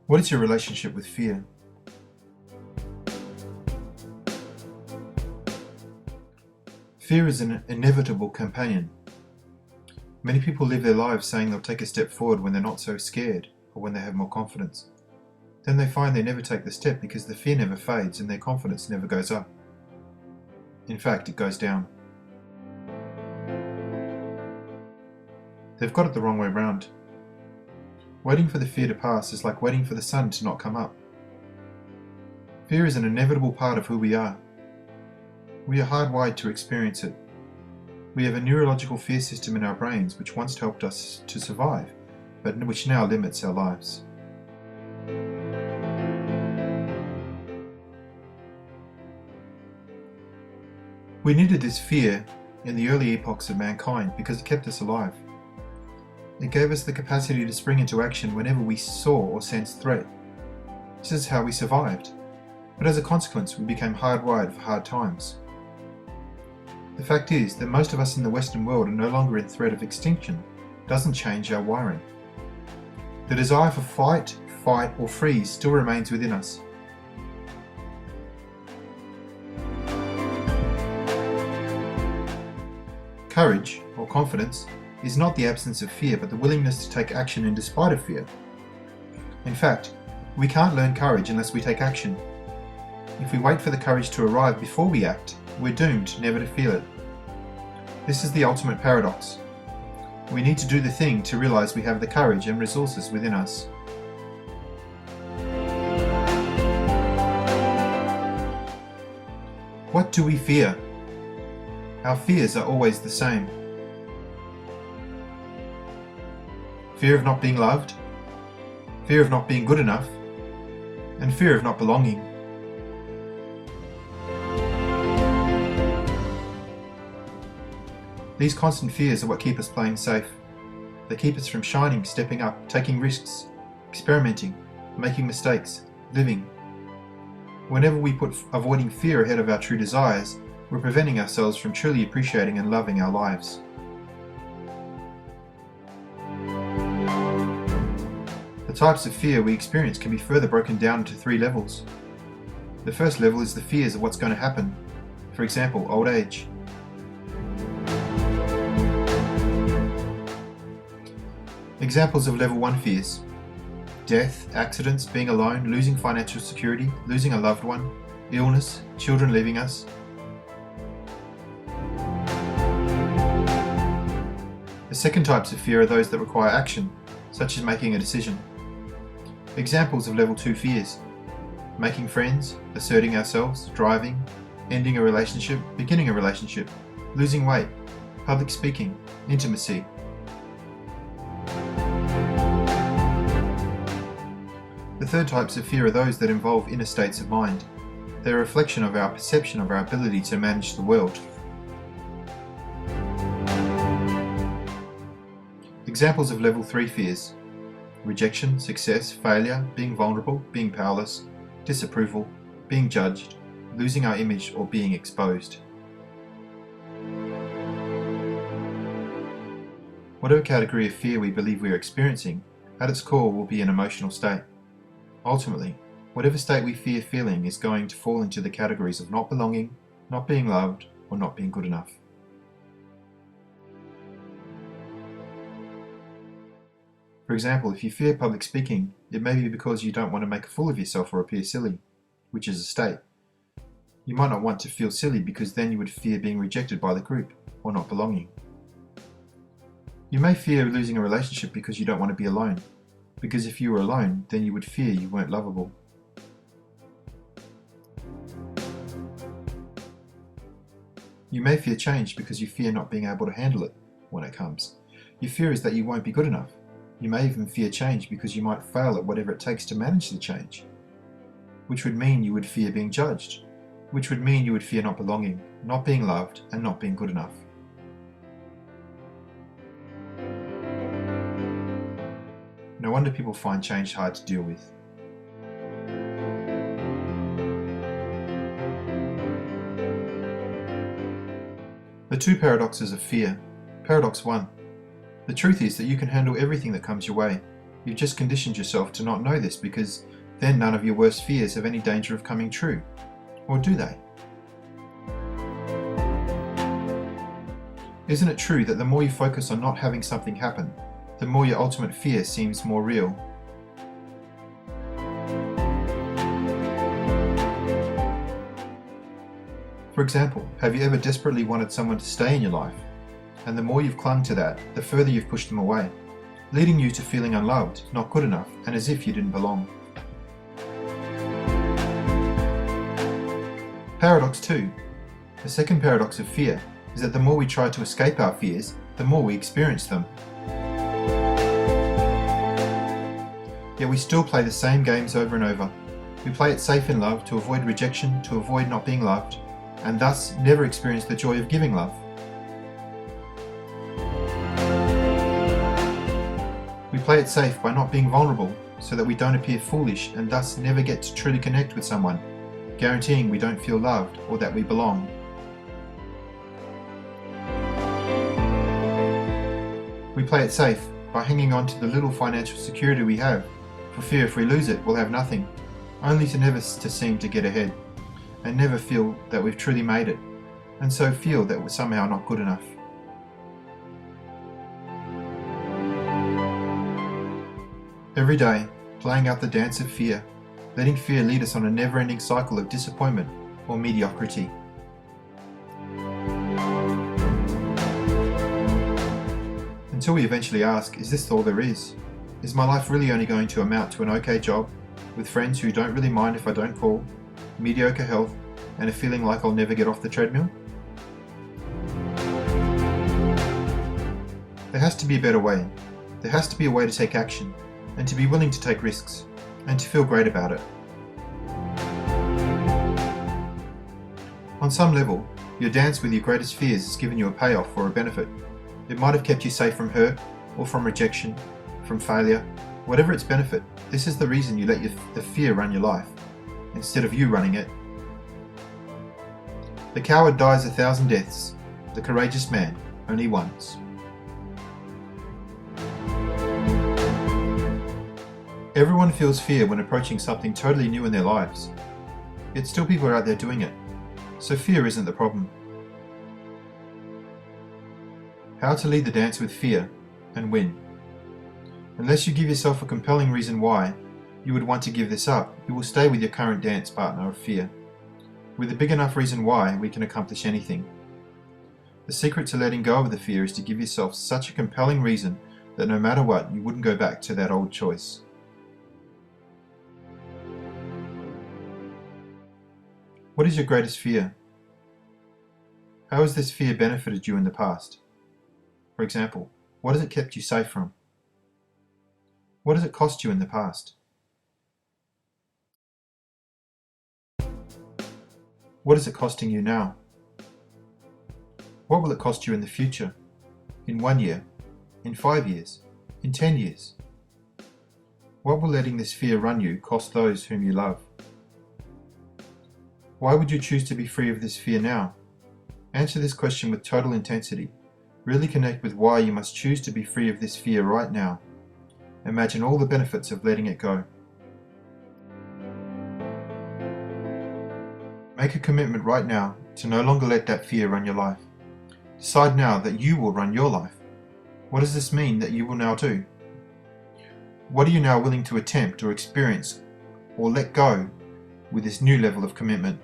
What is your relationship with fear? Fear is an inevitable companion. Many people live their lives saying they'll take a step forward when they're not so scared or when they have more confidence. Then they find they never take the step because the fear never fades and their confidence never goes up. In fact, it goes down. They've got it the wrong way round. Waiting for the fear to pass is like waiting for the sun to not come up. Fear is an inevitable part of who we are. We are hardwired to experience it. We have a neurological fear system in our brains which once helped us to survive, but which now limits our lives. We needed this fear in the early epochs of mankind because it kept us alive. It gave us the capacity to spring into action whenever we saw or sensed threat. This is how we survived, but as a consequence we became hardwired for hard times. The fact is that most of us in the Western world are no longer in threat of extinction. It doesn't change our wiring. The desire for fight, or freeze still remains within us. Courage, or confidence, is not the absence of fear, but the willingness to take action in despite of fear. In fact, we can't learn courage unless we take action. If we wait for the courage to arrive before we act, we're doomed never to feel it. This is the ultimate paradox. We need to do the thing to realize we have the courage and resources within us. What do we fear? Our fears are always the same. Fear of not being loved, fear of not being good enough, and fear of not belonging. These constant fears are what keep us playing safe. They keep us from shining, stepping up, taking risks, experimenting, making mistakes, living. Whenever we put avoiding fear ahead of our true desires, we're preventing ourselves from truly appreciating and loving our lives. The types of fear we experience can be further broken down into 3 levels. The first level is the fears of what's going to happen. For example, old age. Examples of level 1 fears: death, accidents, being alone, losing financial security, losing a loved one, illness, children leaving us. The second types of fear are those that require action, such as making a decision. Examples of level 2 fears: making friends, asserting ourselves, driving, ending a relationship, beginning a relationship, losing weight, public speaking, intimacy. The third types of fear are those that involve inner states of mind. They're a reflection of our perception of our ability to manage the world. Examples of level 3 fears: rejection, success, failure, being vulnerable, being powerless, disapproval, being judged, losing our image, or being exposed. Whatever category of fear we believe we are experiencing, at its core will be an emotional state. Ultimately, whatever state we fear feeling is going to fall into the categories of not belonging, not being loved, or not being good enough. For example, if you fear public speaking, it may be because you don't want to make a fool of yourself or appear silly, which is a state. You might not want to feel silly because then you would fear being rejected by the group, or not belonging. You may fear losing a relationship because you don't want to be alone, because if you were alone, then you would fear you weren't lovable. You may fear change because you fear not being able to handle it when it comes. Your fear is that you won't be good enough. You may even fear change because you might fail at whatever it takes to manage the change, which would mean you would fear being judged, which would mean you would fear not belonging, not being loved, and not being good enough. No wonder people find change hard to deal with. The 2 paradoxes of fear. Paradox 1. The truth is that you can handle everything that comes your way. You've just conditioned yourself to not know this, because then none of your worst fears have any danger of coming true. Or do they? Isn't it true that the more you focus on not having something happen, the more your ultimate fear seems more real? For example, have you ever desperately wanted someone to stay in your life? And the more you've clung to that, the further you've pushed them away, leading you to feeling unloved, not good enough, and as if you didn't belong. Paradox 2. The second paradox of fear is that the more we try to escape our fears, the more we experience them. Yet we still play the same games over and over. We play it safe in love to avoid rejection, to avoid not being loved, and thus never experience the joy of giving love. We play it safe by not being vulnerable, so that we don't appear foolish and thus never get to truly connect with someone, guaranteeing we don't feel loved or that we belong. We play it safe by hanging on to the little financial security we have, for fear if we lose it, we'll have nothing, only to never to seem to get ahead, and never feel that we've truly made it, and so feel that we're somehow not good enough. Every day, playing out the dance of fear, letting fear lead us on a never-ending cycle of disappointment or mediocrity. Until we eventually ask, is this all there is? Is my life really only going to amount to an okay job, with friends who don't really mind if I don't call, mediocre health, and a feeling like I'll never get off the treadmill? There has to be a better way. There has to be a way to take action, and to be willing to take risks, and to feel great about it. On some level, your dance with your greatest fears has given you a payoff or a benefit. It might have kept you safe from hurt, or from rejection, from failure. Whatever its benefit, this is the reason you let the fear run your life, instead of you running it. The coward dies 1,000 deaths, the courageous man only once. Everyone feels fear when approaching something totally new in their lives, yet still people are out there doing it, so fear isn't the problem. How to lead the dance with fear and win. Unless you give yourself a compelling reason why you would want to give this up, you will stay with your current dance partner of fear. With a big enough reason why, we can accomplish anything. The secret to letting go of the fear is to give yourself such a compelling reason that no matter what, you wouldn't go back to that old choice. What is your greatest fear? How has this fear benefited you in the past? For example, what has it kept you safe from? What has it cost you in the past? What is it costing you now? What will it cost you in the future? In 1 year? In 5 years? In 10 years? What will letting this fear run you cost those whom you love? Why would you choose to be free of this fear now? Answer this question with total intensity. Really connect with why you must choose to be free of this fear right now. Imagine all the benefits of letting it go. Make a commitment right now to no longer let that fear run your life. Decide now that you will run your life. What does this mean that you will now do? What are you now willing to attempt or experience or let go with this new level of commitment?